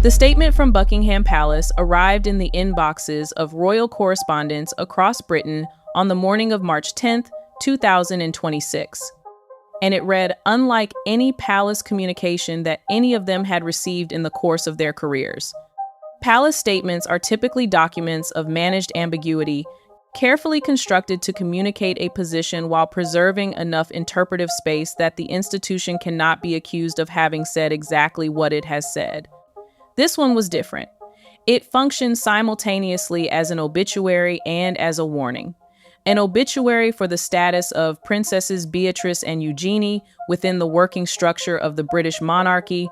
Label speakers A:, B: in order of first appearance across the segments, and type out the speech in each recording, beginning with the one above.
A: The statement from Buckingham Palace arrived in the inboxes of royal correspondents across Britain on the morning of March 10th, 2026. And it read unlike any palace communication that any of them had received in the course of their careers. Palace statements are typically documents of managed ambiguity, carefully constructed to communicate a position while preserving enough interpretive space that the institution cannot be accused of having said exactly what it has said. This one was different. It functioned simultaneously as an obituary and as a warning. An obituary for the status of Princesses Beatrice and Eugenie within the working structure of the British monarchy,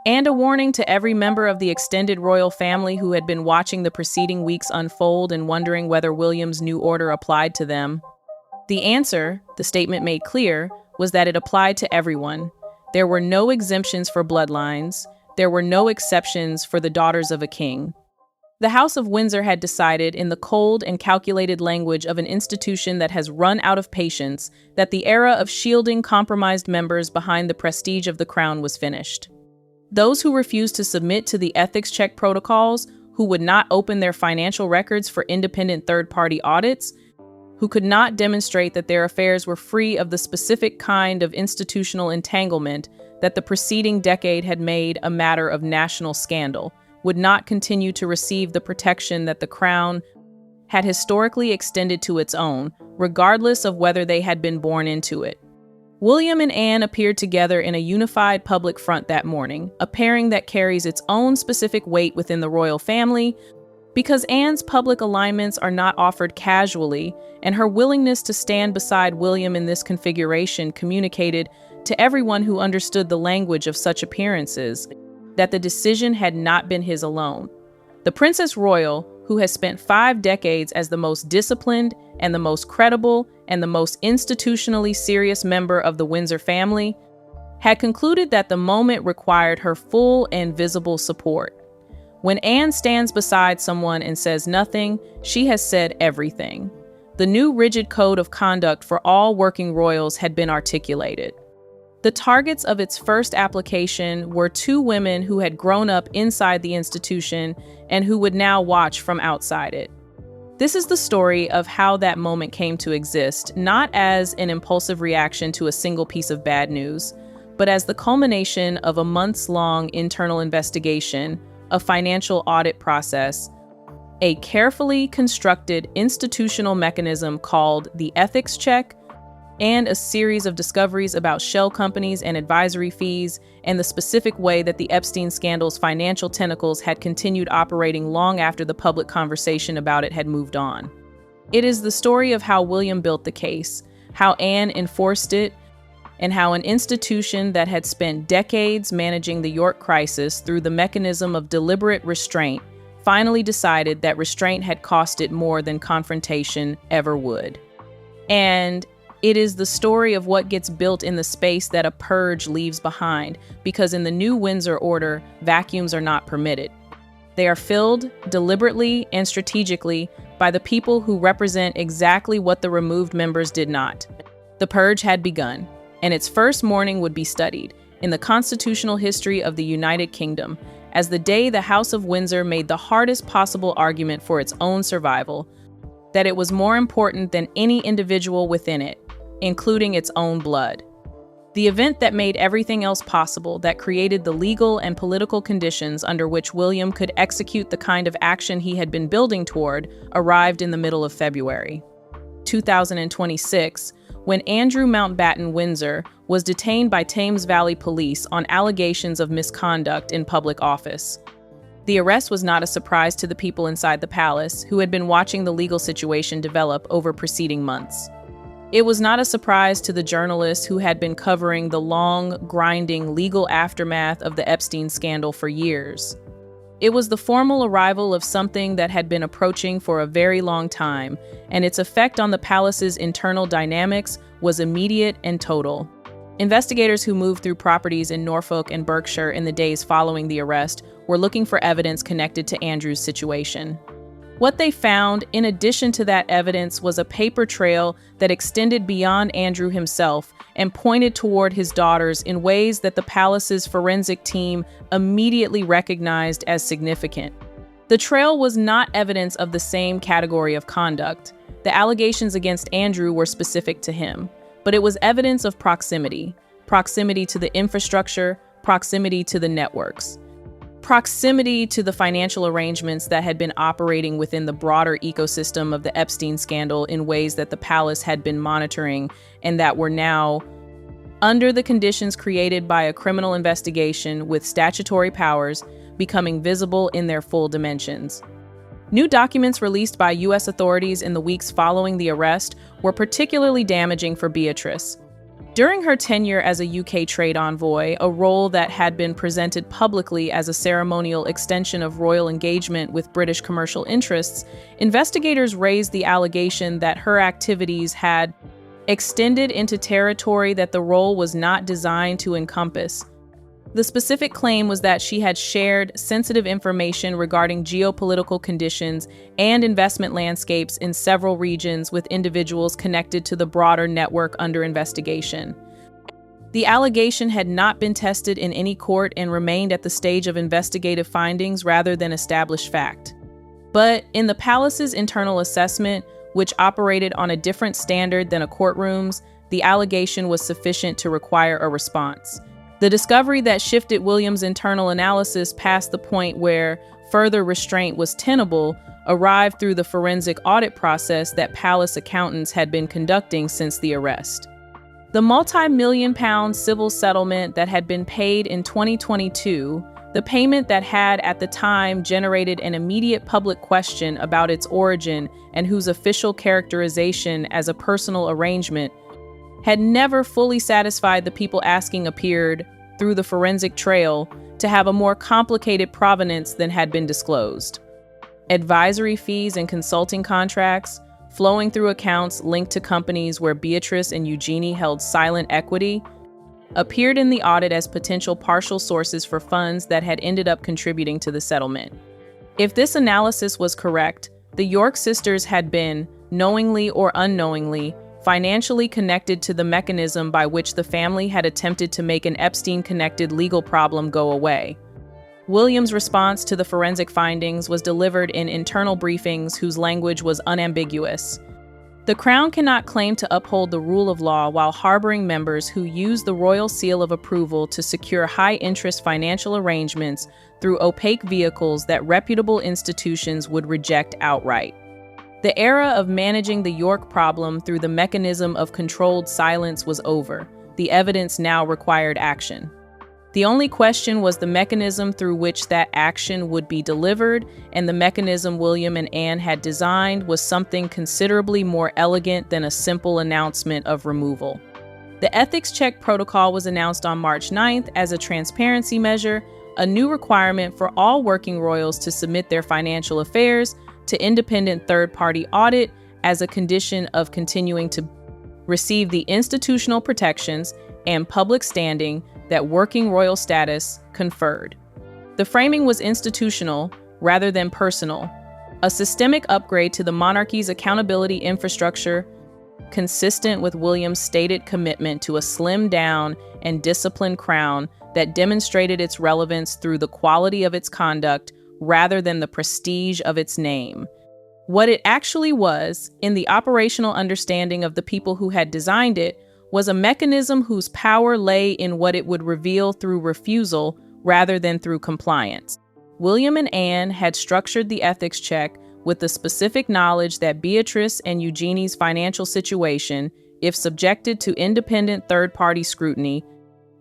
A: and a warning to every member of the extended royal family who had been watching the preceding weeks unfold and wondering whether William's new order applied to them. The answer, the statement made clear, was that it applied to everyone. There were no exemptions for bloodlines. There were no exceptions for the daughters of a king. The House of Windsor had decided, in the cold and calculated language of an institution that has run out of patience, that the era of shielding compromised members behind the prestige of the crown was finished. Those who refused to submit to the ethics check protocols, who would not open their financial records for independent third-party audits, who could not demonstrate that their affairs were free of the specific kind of institutional entanglement that the preceding decade had made a matter of national scandal, would not continue to receive the protection that the crown had historically extended to its own, regardless of whether they had been born into it. William and Anne appeared together in a unified public front that morning, a pairing that carries its own specific weight within the royal family, because Anne's public alignments are not offered casually, and her willingness to stand beside William in this configuration communicated to everyone who understood the language of such appearances that the decision had not been his alone. The Princess Royal, who has spent 5 decades as the most disciplined and the most credible and the most institutionally serious member of the Windsor family, had concluded that the moment required her full and visible support. When Anne stands beside someone and says nothing, she has said everything. The new rigid code of conduct for all working royals had been articulated. The targets of its first application were 2 women who had grown up inside the institution and who would now watch from outside it. This is the story of how that moment came to exist, not as an impulsive reaction to a single piece of bad news, but as the culmination of a months-long internal investigation, a financial audit process, a carefully constructed institutional mechanism called the ethics check, and a series of discoveries about shell companies and advisory fees, and the specific way that the Epstein scandal's financial tentacles had continued operating long after the public conversation about it had moved on. It is the story of how William built the case, how Anne enforced it, and how an institution that had spent decades managing the York crisis through the mechanism of deliberate restraint finally decided that restraint had cost it more than confrontation ever would. And it is the story of what gets built in the space that a purge leaves behind, because in the new Windsor order, vacuums are not permitted. They are filled deliberately and strategically by the people who represent exactly what the removed members did not. The purge had begun, and its first morning would be studied in the constitutional history of the United Kingdom as the day the House of Windsor made the hardest possible argument for its own survival, that it was more important than any individual within it, including its own blood. The event that made everything else possible, that created the legal and political conditions under which William could execute the kind of action he had been building toward, arrived in the middle of February 2026, when Andrew Mountbatten Windsor was detained by Thames Valley Police on allegations of misconduct in public office. The arrest was not a surprise to the people inside the palace, who had been watching the legal situation develop over preceding months. It was not a surprise to the journalists who had been covering the long, grinding legal aftermath of the Epstein scandal for years. It was the formal arrival of something that had been approaching for a very long time, and its effect on the palace's internal dynamics was immediate and total. Investigators who moved through properties in Norfolk and Berkshire in the days following the arrest were looking for evidence connected to Andrew's situation. What they found, in addition to that evidence, was a paper trail that extended beyond Andrew himself and pointed toward his daughters in ways that the palace's forensic team immediately recognized as significant. The trail was not evidence of the same category of conduct. The allegations against Andrew were specific to him, but it was evidence of proximity. Proximity to the infrastructure, proximity to the networks, proximity to the financial arrangements that had been operating within the broader ecosystem of the Epstein scandal in ways that the palace had been monitoring and that were now under the conditions created by a criminal investigation with statutory powers becoming visible in their full dimensions. New documents released by U.S. authorities in the weeks following the arrest were particularly damaging for Beatrice. During her tenure as a UK trade envoy, a role that had been presented publicly as a ceremonial extension of royal engagement with British commercial interests, investigators raised the allegation that her activities had extended into territory that the role was not designed to encompass. The specific claim was that she had shared sensitive information regarding geopolitical conditions and investment landscapes in several regions with individuals connected to the broader network under investigation. The allegation had not been tested in any court and remained at the stage of investigative findings rather than established fact. But in the palace's internal assessment, which operated on a different standard than a courtroom's, the allegation was sufficient to require a response. The discovery that shifted Williams' internal analysis past the point where further restraint was tenable arrived through the forensic audit process that palace accountants had been conducting since the arrest. The multi-million-pound civil settlement that had been paid in 2022, the payment that had at the time generated an immediate public question about its origin and whose official characterization as a personal arrangement, had never fully satisfied the people asking appeared, through the forensic trail, to have a more complicated provenance than had been disclosed. Advisory fees and consulting contracts, flowing through accounts linked to companies where Beatrice and Eugenie held silent equity, appeared in the audit as potential partial sources for funds that had ended up contributing to the settlement. If this analysis was correct, the York sisters had been, knowingly or unknowingly, financially connected to the mechanism by which the family had attempted to make an Epstein-connected legal problem go away. Williams' response to the forensic findings was delivered in internal briefings whose language was unambiguous. The Crown cannot claim to uphold the rule of law while harboring members who use the royal seal of approval to secure high-interest financial arrangements through opaque vehicles that reputable institutions would reject outright. The era of managing the York problem through the mechanism of controlled silence was over. The evidence now required action. The only question was the mechanism through which that action would be delivered, and the mechanism William and Anne had designed was something considerably more elegant than a simple announcement of removal. The ethics check protocol was announced on March 9th as a transparency measure, a new requirement for all working royals to submit their financial affairs to independent third-party audit as a condition of continuing to receive the institutional protections and public standing that working royal status conferred. The framing was institutional rather than personal, a systemic upgrade to the monarchy's accountability infrastructure consistent with William's stated commitment to a slimmed-down and disciplined crown that demonstrated its relevance through the quality of its conduct rather than the prestige of its name. What it actually was, in the operational understanding of the people who had designed it, was a mechanism whose power lay in what it would reveal through refusal rather than through compliance. William and Anne had structured the ethics check with the specific knowledge that Beatrice and Eugenie's financial situation, if subjected to independent third-party scrutiny,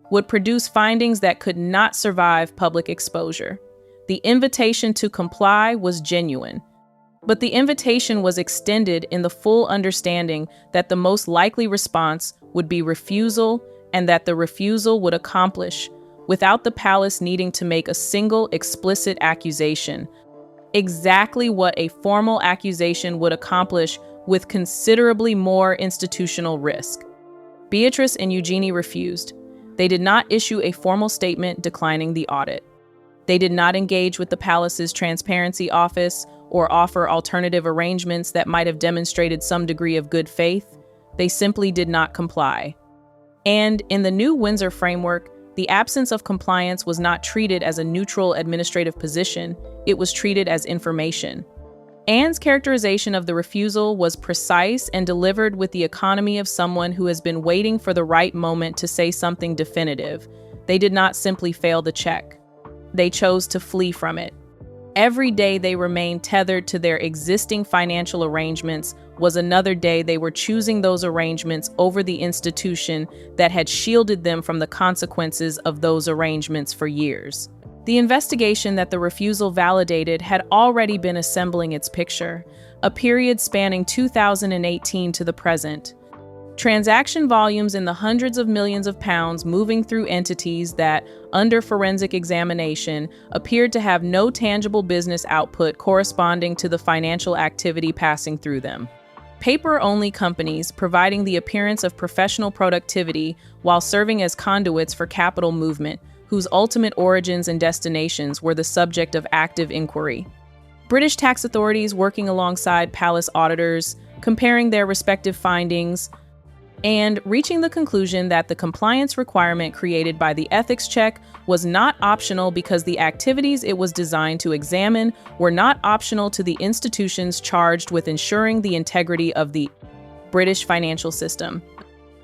A: would produce findings that could not survive public exposure. The invitation to comply was genuine, but the invitation was extended in the full understanding that the most likely response would be refusal, and that the refusal would accomplish, without the palace needing to make a single explicit accusation, exactly what a formal accusation would accomplish with considerably more institutional risk. Beatrice and Eugenie refused. They did not issue a formal statement declining the audit. They did not engage with the palace's transparency office or offer alternative arrangements that might have demonstrated some degree of good faith. They simply did not comply. And in the new Windsor framework, the absence of compliance was not treated as a neutral administrative position, it was treated as information. Anne's characterization of the refusal was precise and delivered with the economy of someone who has been waiting for the right moment to say something definitive. They did not simply fail the check. They chose to flee from it. Every day they remained tethered to their existing financial arrangements was another day they were choosing those arrangements over the institution that had shielded them from the consequences of those arrangements for years. The investigation that the refusal validated had already been assembling its picture, a period spanning 2018 to the present. Transaction volumes in the hundreds of millions of pounds moving through entities that, under forensic examination, appeared to have no tangible business output corresponding to the financial activity passing through them. Paper-only companies providing the appearance of professional productivity while serving as conduits for capital movement, whose ultimate origins and destinations were the subject of active inquiry. British tax authorities working alongside palace auditors, comparing their respective findings, and reaching the conclusion that the compliance requirement created by the ethics check was not optional because the activities it was designed to examine were not optional to the institutions charged with ensuring the integrity of the British financial system.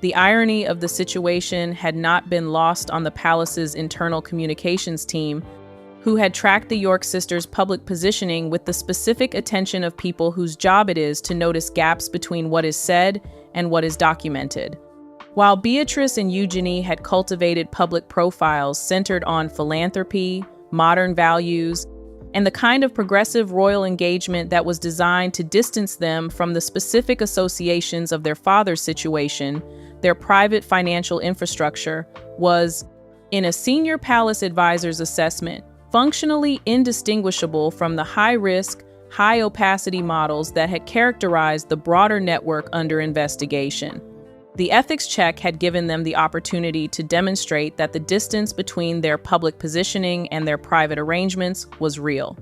A: The irony of the situation had not been lost on the palace's internal communications team, who had tracked the York sisters' public positioning with the specific attention of people whose job it is to notice gaps between what is said and what is documented. While Beatrice and Eugenie had cultivated public profiles centered on philanthropy, modern values, and the kind of progressive royal engagement that was designed to distance them from the specific associations of their father's situation, their private financial infrastructure was, in a senior palace advisor's assessment, functionally indistinguishable from the high-risk, high-opacity models that had characterized the broader network under investigation. The ethics check had given them the opportunity to demonstrate that the distance between their public positioning and their private arrangements was real.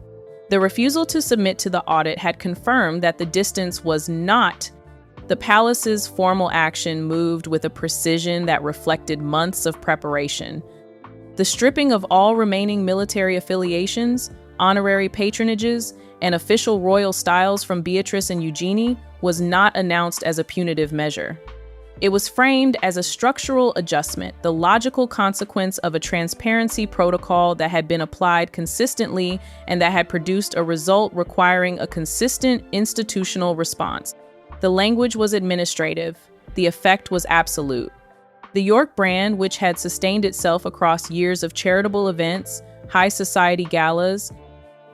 A: The refusal to submit to the audit had confirmed that the distance was not. The palace's formal action moved with a precision that reflected months of preparation. The stripping of all remaining military affiliations, honorary patronages, and official royal styles from Beatrice and Eugenie was not announced as a punitive measure. It was framed as a structural adjustment, the logical consequence of a transparency protocol that had been applied consistently and that had produced a result requiring a consistent institutional response. The language was administrative. The effect was absolute. The York brand, which had sustained itself across years of charitable events, high society galas,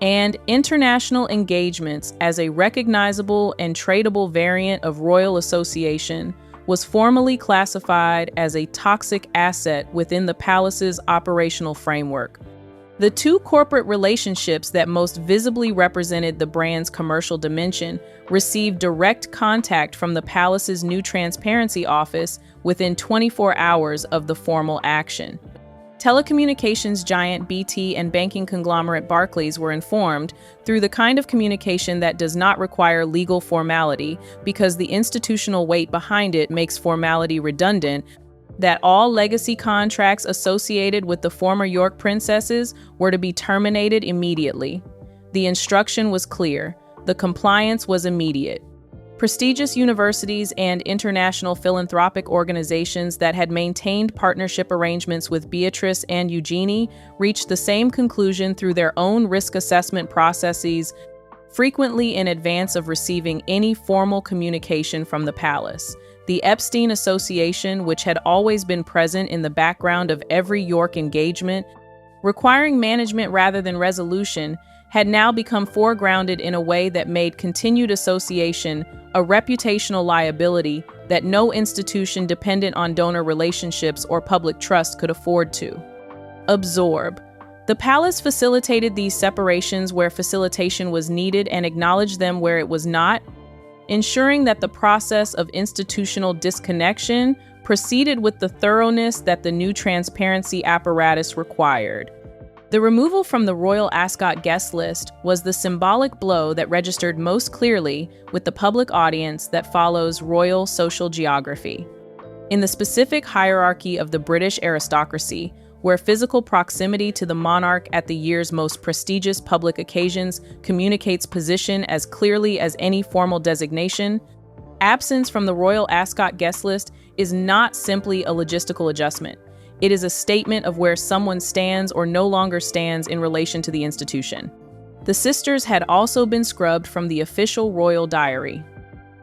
A: and international engagements as a recognizable and tradable variant of royal association, was formally classified as a toxic asset within the palace's operational framework. The two corporate relationships that most visibly represented the brand's commercial dimension received direct contact from the palace's new transparency office within 24 hours of the formal action. Telecommunications giant BT and banking conglomerate Barclays were informed through the kind of communication that does not require legal formality because the institutional weight behind it makes formality redundant, that all legacy contracts associated with the former York princesses were to be terminated immediately. The instruction was clear. The compliance was immediate. Prestigious universities and international philanthropic organizations that had maintained partnership arrangements with Beatrice and Eugenie reached the same conclusion through their own risk assessment processes, frequently in advance of receiving any formal communication from the palace. The Epstein Association, which had always been present in the background of every York engagement, requiring management rather than resolution, had now become foregrounded in a way that made continued association a reputational liability that no institution dependent on donor relationships or public trust could afford to absorb. The palace facilitated these separations where facilitation was needed and acknowledged them where it was not, ensuring that the process of institutional disconnection proceeded with the thoroughness that the new transparency apparatus required. The removal from the Royal Ascot guest list was the symbolic blow that registered most clearly with the public audience that follows royal social geography. In the specific hierarchy of the British aristocracy, where physical proximity to the monarch at the year's most prestigious public occasions communicates position as clearly as any formal designation, absence from the Royal Ascot guest list is not simply a logistical adjustment. It is a statement of where someone stands or no longer stands in relation to the institution. The sisters had also been scrubbed from the official royal diary.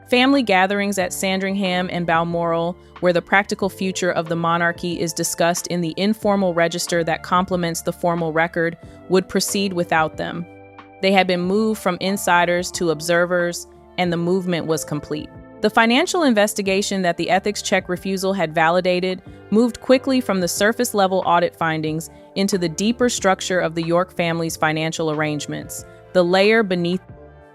A: Family gatherings at Sandringham and Balmoral, where the practical future of the monarchy is discussed in the informal register that complements the formal record, would proceed without them. They had been moved from insiders to observers, and the movement was complete. The financial investigation that the ethics check refusal had validated moved quickly from the surface-level audit findings into the deeper structure of the York family's financial arrangements, the layer beneath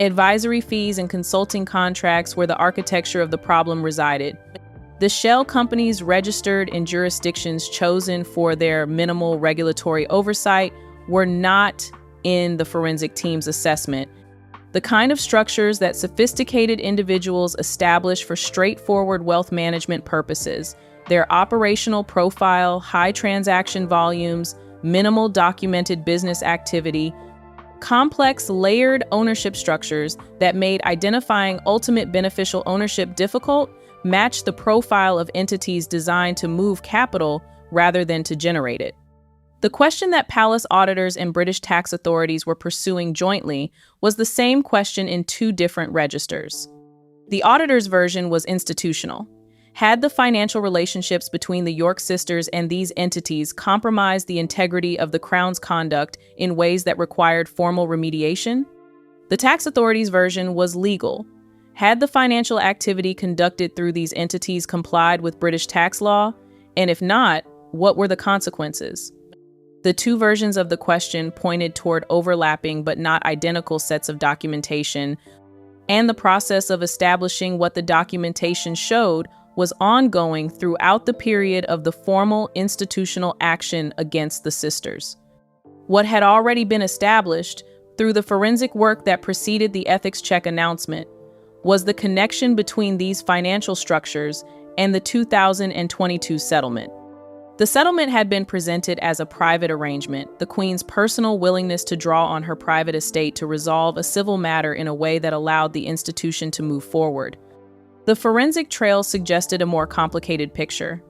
A: advisory fees and consulting contracts where the architecture of the problem resided. The shell companies registered in jurisdictions chosen for their minimal regulatory oversight were not in the forensic team's assessment. The kind of structures that sophisticated individuals establish for straightforward wealth management purposes, their operational profile, high transaction volumes, minimal documented business activity, complex layered ownership structures that made identifying ultimate beneficial ownership difficult, match the profile of entities designed to move capital rather than to generate it. The question that palace auditors and British tax authorities were pursuing jointly was the same question in two different registers. The auditors' version was institutional. Had the financial relationships between the York sisters and these entities compromised the integrity of the Crown's conduct in ways that required formal remediation? The tax authorities' version was legal. Had the financial activity conducted through these entities complied with British tax law? And if not, what were the consequences? The two versions of the question pointed toward overlapping but not identical sets of documentation, and the process of establishing what the documentation showed was ongoing throughout the period of the formal institutional action against the sisters. What had already been established through the forensic work that preceded the ethics check announcement was the connection between these financial structures and the 2022 settlement. The settlement had been presented as a private arrangement, the Queen's personal willingness to draw on her private estate to resolve a civil matter in a way that allowed the institution to move forward. The forensic trail suggested a more complicated picture.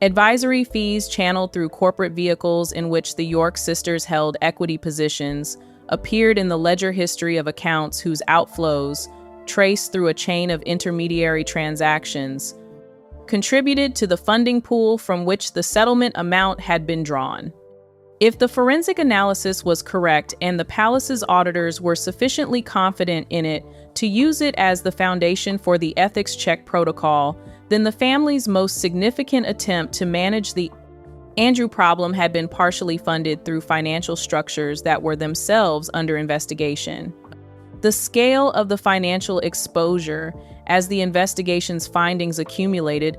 A: Advisory fees channeled through corporate vehicles in which the York sisters held equity positions appeared in the ledger history of accounts whose outflows, traced through a chain of intermediary transactions, contributed to the funding pool from which the settlement amount had been drawn. If the forensic analysis was correct and the palace's auditors were sufficiently confident in it to use it as the foundation for the ethics check protocol, then the family's most significant attempt to manage the Andrew problem had been partially funded through financial structures that were themselves under investigation. The scale of the financial exposure as the investigation's findings accumulated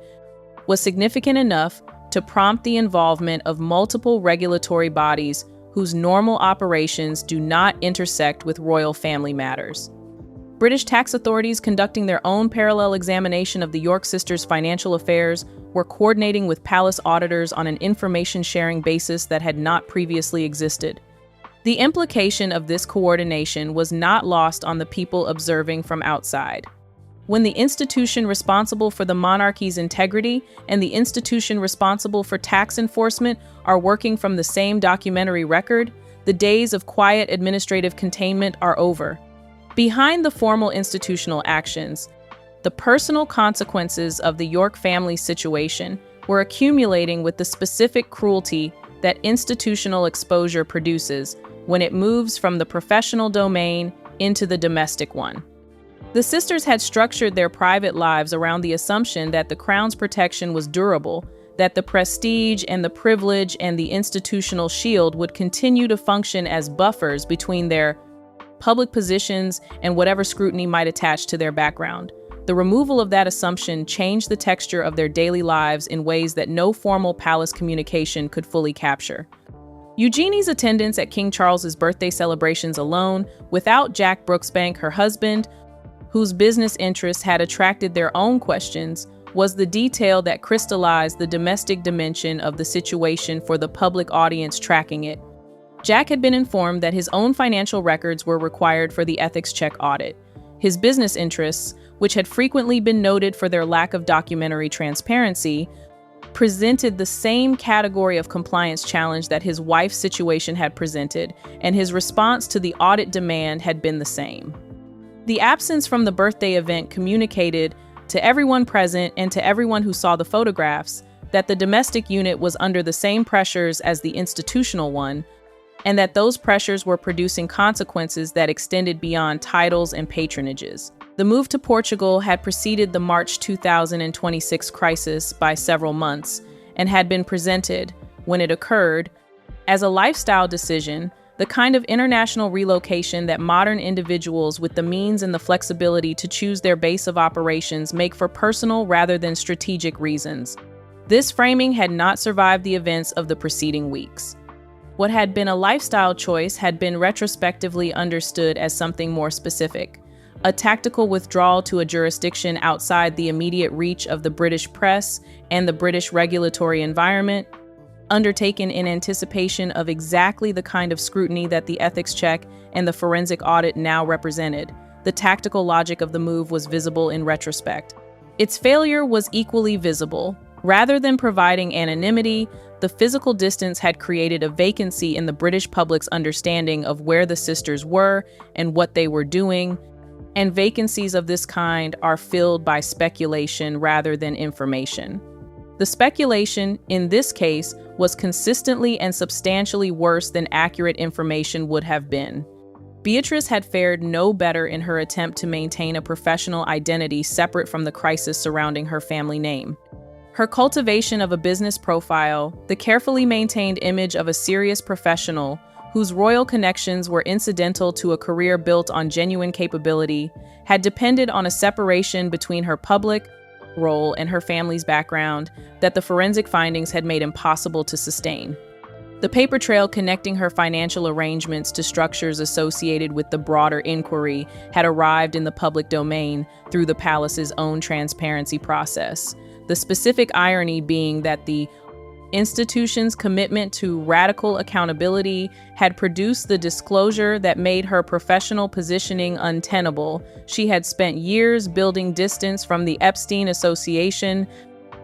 A: was significant enough to prompt the involvement of multiple regulatory bodies whose normal operations do not intersect with royal family matters. British tax authorities conducting their own parallel examination of the York sisters' financial affairs were coordinating with palace auditors on an information-sharing basis that had not previously existed. The implication of this coordination was not lost on the people observing from outside. When the institution responsible for the monarchy's integrity and the institution responsible for tax enforcement are working from the same documentary record, the days of quiet administrative containment are over. Behind the formal institutional actions, the personal consequences of the York family's situation were accumulating with the specific cruelty that institutional exposure produces when it moves from the professional domain into the domestic one. The sisters had structured their private lives around the assumption that the Crown's protection was durable, that the prestige and the privilege and the institutional shield would continue to function as buffers between their public positions and whatever scrutiny might attach to their background. The removal of that assumption changed the texture of their daily lives in ways that no formal palace communication could fully capture. Eugenie's attendance at King Charles's birthday celebrations alone, without Jack Brooksbank, her husband, whose business interests had attracted their own questions, was the detail that crystallized the domestic dimension of the situation for the public audience tracking it. Jack had been informed that his own financial records were required for the ethics check audit. His business interests, which had frequently been noted for their lack of documentary transparency, presented the same category of compliance challenge that his wife's situation had presented, and his response to the audit demand had been the same. The absence from the birthday event communicated to everyone present and to everyone who saw the photographs that the domestic unit was under the same pressures as the institutional one, and that those pressures were producing consequences that extended beyond titles and patronages. The move to Portugal had preceded the March 2026 crisis by several months and had been presented, when it occurred, as a lifestyle decision, the kind of international relocation that modern individuals with the means and the flexibility to choose their base of operations make for personal rather than strategic reasons. This framing had not survived the events of the preceding weeks. What had been a lifestyle choice had been retrospectively understood as something more specific, a tactical withdrawal to a jurisdiction outside the immediate reach of the British press and the British regulatory environment, undertaken in anticipation of exactly the kind of scrutiny that the ethics check and the forensic audit now represented. The tactical logic of the move was visible in retrospect. Its failure was equally visible. Rather than providing anonymity, the physical distance had created a vacancy in the British public's understanding of where the sisters were and what they were doing, and vacancies of this kind are filled by speculation rather than information. The speculation, in this case, was consistently and substantially worse than accurate information would have been. Beatrice had fared no better in her attempt to maintain a professional identity separate from the crisis surrounding her family name. Her cultivation of a business profile, the carefully maintained image of a serious professional whose royal connections were incidental to a career built on genuine capability, had depended on a separation between her public role and her family's background that the forensic findings had made impossible to sustain. The paper trail connecting her financial arrangements to structures associated with the broader inquiry had arrived in the public domain through the palace's own transparency process. The specific irony being that the institution's commitment to radical accountability had produced the disclosure that made her professional positioning untenable. She had spent years building distance from the Epstein Association.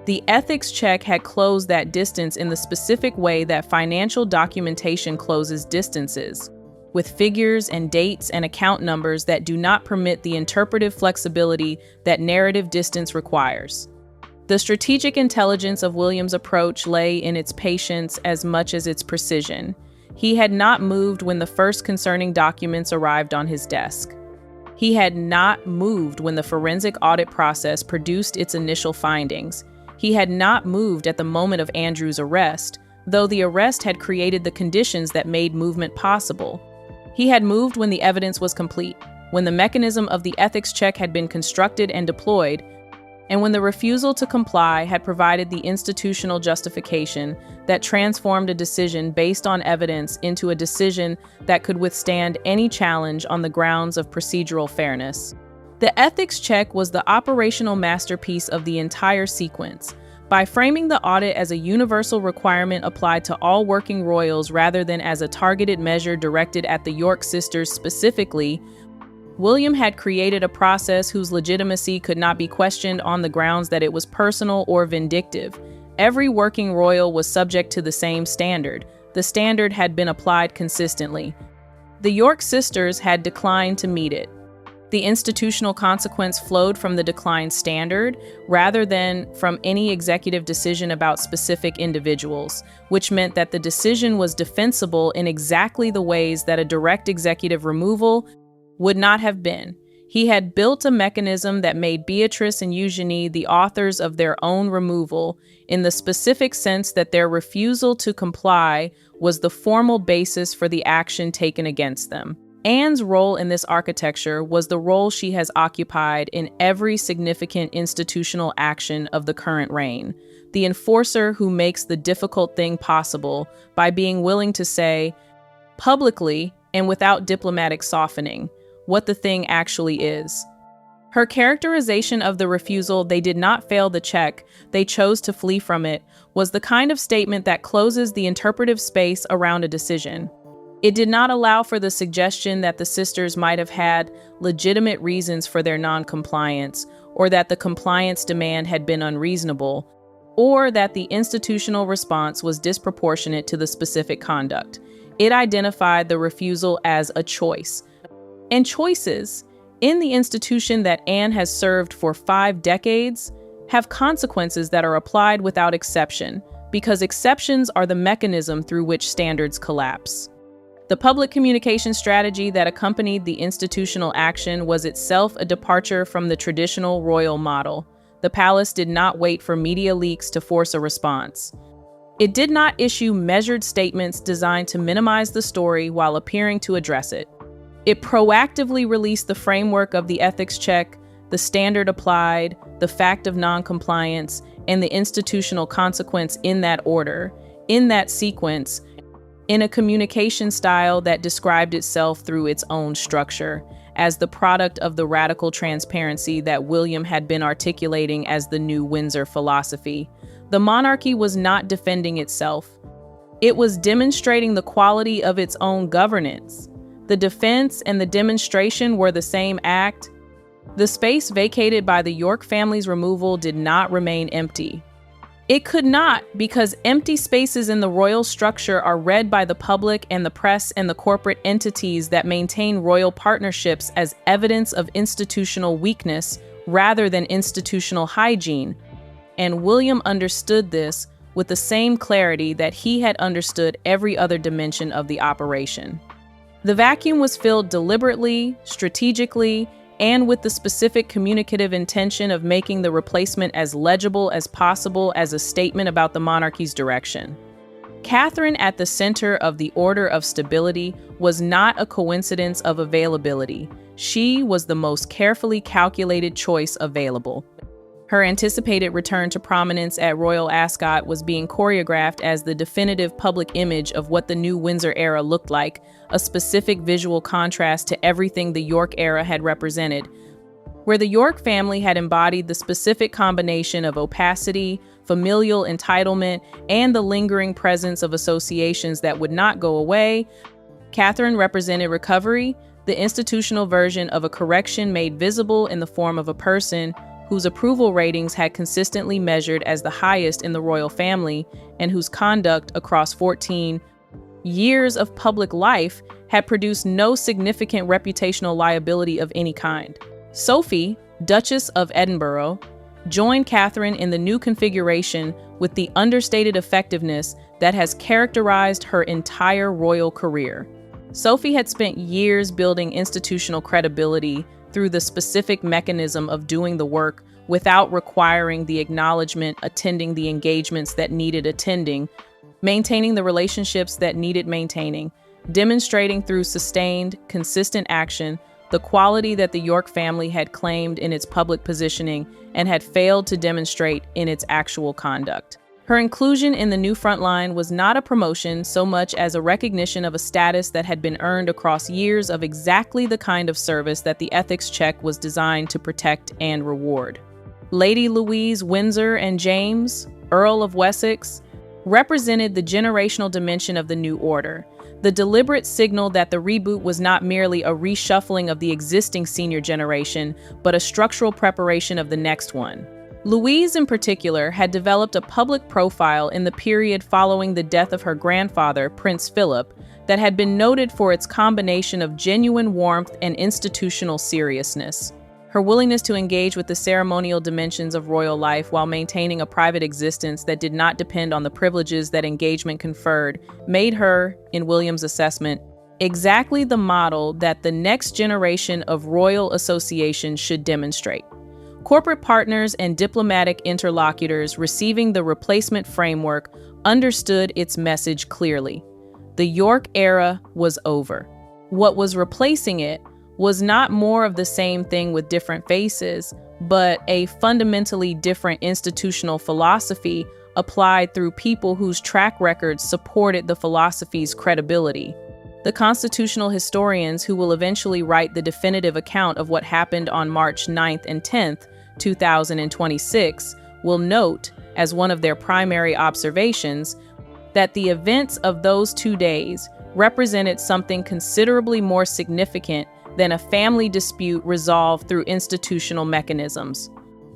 A: The ethics check had closed that distance in the specific way that financial documentation closes distances, with figures and dates and account numbers that do not permit the interpretive flexibility that narrative distance requires. The strategic intelligence of William's approach lay in its patience as much as its precision. He had not moved when the first concerning documents arrived on his desk. He had not moved when the forensic audit process produced its initial findings. He had not moved at the moment of Andrew's arrest, though the arrest had created the conditions that made movement possible. He had moved when the evidence was complete, when the mechanism of the ethics check had been constructed and deployed, and when the refusal to comply had provided the institutional justification that transformed a decision based on evidence into a decision that could withstand any challenge on the grounds of procedural fairness. The ethics check was the operational masterpiece of the entire sequence. By framing the audit as a universal requirement applied to all working royals rather than as a targeted measure directed at the York sisters specifically, William had created a process whose legitimacy could not be questioned on the grounds that it was personal or vindictive. Every working royal was subject to the same standard. The standard had been applied consistently. The York sisters had declined to meet it. The institutional consequence flowed from the declined standard rather than from any executive decision about specific individuals, which meant that the decision was defensible in exactly the ways that a direct executive removal would not have been. He had built a mechanism that made Beatrice and Eugenie the authors of their own removal, in the specific sense that their refusal to comply was the formal basis for the action taken against them. Anne's role in this architecture was the role she has occupied in every significant institutional action of the current reign, the enforcer who makes the difficult thing possible by being willing to say, publicly and without diplomatic softening, what the thing actually is. Her characterization of the refusal, "they did not fail the check, they chose to flee from it," was the kind of statement that closes the interpretive space around a decision. It did not allow for the suggestion that the sisters might have had legitimate reasons for their non-compliance, or that the compliance demand had been unreasonable, or that the institutional response was disproportionate to the specific conduct. It identified the refusal as a choice. And choices, in the institution that Anne has served for 5 decades, have consequences that are applied without exception, because exceptions are the mechanism through which standards collapse. The public communication strategy that accompanied the institutional action was itself a departure from the traditional royal model. The palace did not wait for media leaks to force a response. It did not issue measured statements designed to minimize the story while appearing to address it. It proactively released the framework of the ethics check, the standard applied, the fact of non-compliance, and the institutional consequence in that order, in that sequence, in a communication style that described itself through its own structure, as the product of the radical transparency that William had been articulating as the new Windsor philosophy. The monarchy was not defending itself. It was demonstrating the quality of its own governance. The defense and the demonstration were the same act. The space vacated by the York family's removal did not remain empty. It could not, because empty spaces in the royal structure are read by the public and the press and the corporate entities that maintain royal partnerships as evidence of institutional weakness rather than institutional hygiene. And William understood this with the same clarity that he had understood every other dimension of the operation. The vacuum was filled deliberately, strategically, and with the specific communicative intention of making the replacement as legible as possible as a statement about the monarchy's direction. Catherine, at the center of the order of stability, was not a coincidence of availability. She was the most carefully calculated choice available. Her anticipated return to prominence at Royal Ascot was being choreographed as the definitive public image of what the new Windsor era looked like, a specific visual contrast to everything the York era had represented, where the York family had embodied the specific combination of opacity, familial entitlement, and the lingering presence of associations that would not go away. Catherine represented recovery, the institutional version of a correction made visible in the form of a person whose approval ratings had consistently measured as the highest in the royal family, and whose conduct across 14 years of public life had produced no significant reputational liability of any kind. Sophie, Duchess of Edinburgh, joined Catherine in the new configuration with the understated effectiveness that has characterized her entire royal career. Sophie had spent years building institutional credibility through the specific mechanism of doing the work without requiring the acknowledgement, attending the engagements that needed attending, maintaining the relationships that needed maintaining, demonstrating through sustained, consistent action the quality that the York family had claimed in its public positioning and had failed to demonstrate in its actual conduct. Her inclusion in the new frontline was not a promotion so much as a recognition of a status that had been earned across years of exactly the kind of service that the ethics check was designed to protect and reward. Lady Louise Windsor and James, Earl of Wessex, represented the generational dimension of the new order, the deliberate signal that the reboot was not merely a reshuffling of the existing senior generation, but a structural preparation of the next one. Louise, in particular, had developed a public profile in the period following the death of her grandfather, Prince Philip, that had been noted for its combination of genuine warmth and institutional seriousness. Her willingness to engage with the ceremonial dimensions of royal life while maintaining a private existence that did not depend on the privileges that engagement conferred made her, in William's assessment, exactly the model that the next generation of royal association should demonstrate. Corporate partners and diplomatic interlocutors receiving the replacement framework understood its message clearly. The York era was over. What was replacing it was not more of the same thing with different faces, but a fundamentally different institutional philosophy applied through people whose track records supported the philosophy's credibility. The constitutional historians who will eventually write the definitive account of what happened on March 9th and 10th, 2026, will note, as one of their primary observations, that the events of those 2 days represented something considerably more significant than a family dispute resolved through institutional mechanisms.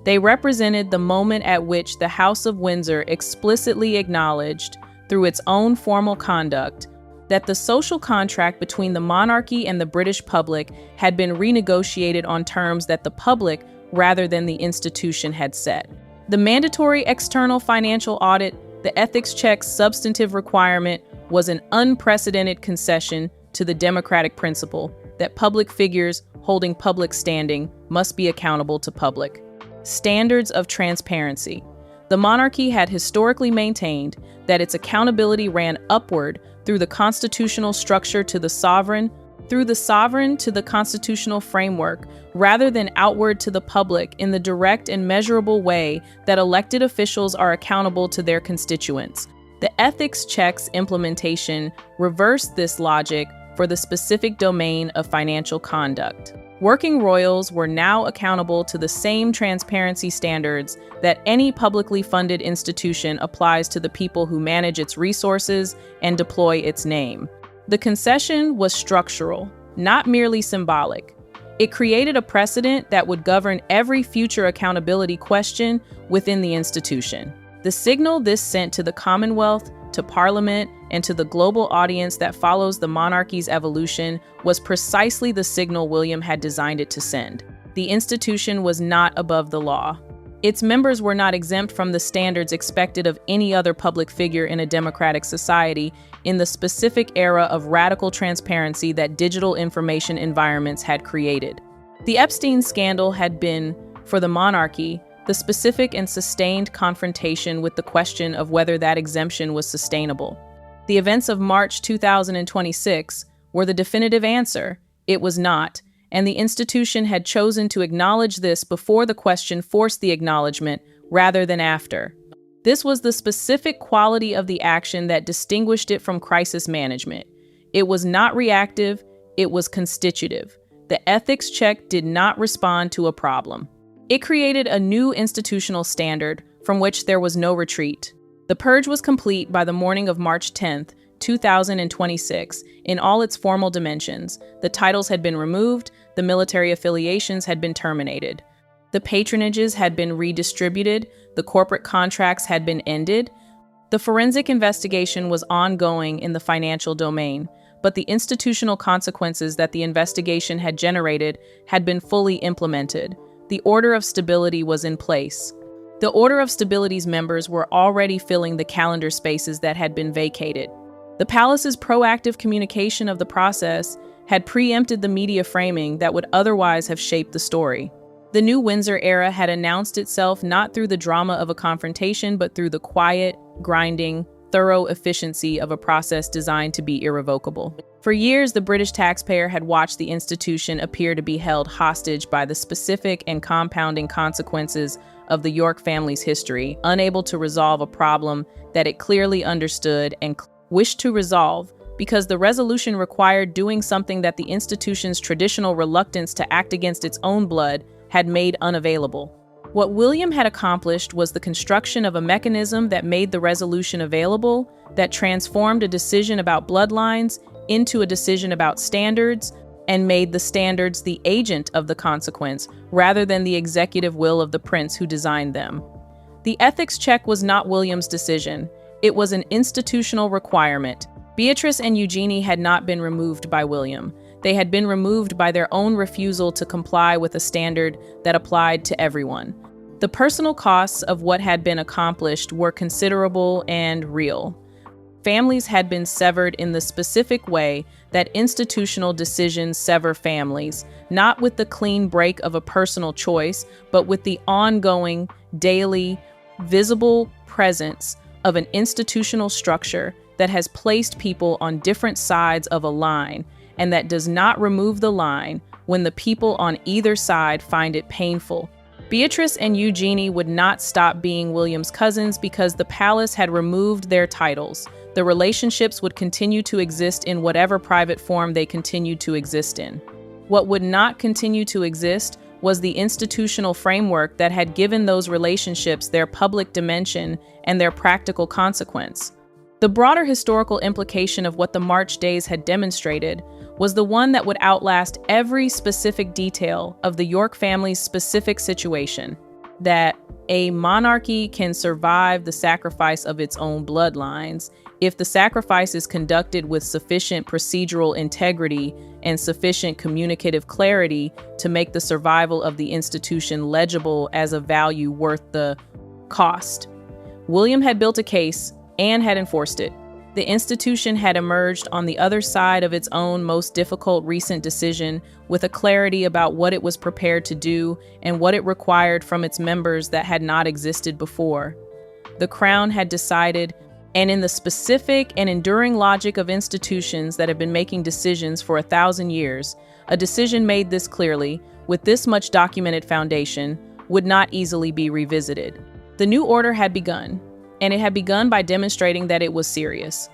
A: They represented the moment at which the House of Windsor explicitly acknowledged, through its own formal conduct, that the social contract between the monarchy and the British public had been renegotiated on terms that the public, rather than the institution, had set. The mandatory external financial audit, the ethics check's substantive requirement, was an unprecedented concession to the democratic principle that public figures holding public standing must be accountable to public. Standards of transparency. The monarchy had historically maintained that its accountability ran upward through the constitutional structure to the sovereign, through the sovereign to the constitutional framework, rather than outward to the public in the direct and measurable way that elected officials are accountable to their constituents. The ethics check's implementation reversed this logic for the specific domain of financial conduct. Working royals were now accountable to the same transparency standards that any publicly funded institution applies to the people who manage its resources and deploy its name. The concession was structural, not merely symbolic. It created a precedent that would govern every future accountability question within the institution. The signal this sent to the Commonwealth, to Parliament, and to the global audience that follows the monarchy's evolution was precisely the signal William had designed it to send. The institution was not above the law. Its members were not exempt from the standards expected of any other public figure in a democratic society in the specific era of radical transparency that digital information environments had created. The Epstein scandal had been, for the monarchy, the specific and sustained confrontation with the question of whether that exemption was sustainable. The events of March 2026 were the definitive answer. It was not, and the institution had chosen to acknowledge this before the question forced the acknowledgement, rather than after. This was the specific quality of the action that distinguished it from crisis management. It was not reactive, it was constitutive. The ethics check did not respond to a problem. It created a new institutional standard from which there was no retreat. The purge was complete by the morning of March 10th, 2026, in all its formal dimensions. The titles had been removed, the military affiliations had been terminated. The patronages had been redistributed, the corporate contracts had been ended. The forensic investigation was ongoing in the financial domain, but the institutional consequences that the investigation had generated had been fully implemented. The Order of Stability was in place. The Order of Stability's members were already filling the calendar spaces that had been vacated. The palace's proactive communication of the process had preempted the media framing that would otherwise have shaped the story. The new Windsor era had announced itself not through the drama of a confrontation, but through the quiet, grinding, thorough efficiency of a process designed to be irrevocable. For years, the British taxpayer had watched the institution appear to be held hostage by the specific and compounding consequences of the York family's history, unable to resolve a problem that it clearly understood and wished to resolve, because the resolution required doing something that the institution's traditional reluctance to act against its own blood had made unavailable. What William had accomplished was the construction of a mechanism that made the resolution available, that transformed a decision about bloodlines into a decision about standards, and made the standards the agent of the consequence, rather than the executive will of the prince who designed them. The ethics check was not William's decision. It was an institutional requirement. Beatrice and Eugenie had not been removed by William. They had been removed by their own refusal to comply with a standard that applied to everyone. The personal costs of what had been accomplished were considerable and real. Families had been severed in the specific way that institutional decisions sever families, not with the clean break of a personal choice, but with the ongoing, daily, visible presence of an institutional structure that has placed people on different sides of a line and that does not remove the line when the people on either side find it painful. Beatrice and Eugenie would not stop being William's cousins because the palace had removed their titles. The relationships would continue to exist in whatever private form they continued to exist in. What would not continue to exist was the institutional framework that had given those relationships their public dimension and their practical consequence. The broader historical implication of what the March days had demonstrated was the one that would outlast every specific detail of the York family's specific situation, that a monarchy can survive the sacrifice of its own bloodlines if the sacrifice is conducted with sufficient procedural integrity and sufficient communicative clarity to make the survival of the institution legible as a value worth the cost. William had built a case and had enforced it. The institution had emerged on the other side of its own most difficult recent decision with a clarity about what it was prepared to do and what it required from its members that had not existed before. The Crown had decided, and in the specific and enduring logic of institutions that have been making decisions for 1,000 years, a decision made this clearly, with this much documented foundation, would not easily be revisited. The new order had begun, and it had begun by demonstrating that it was serious.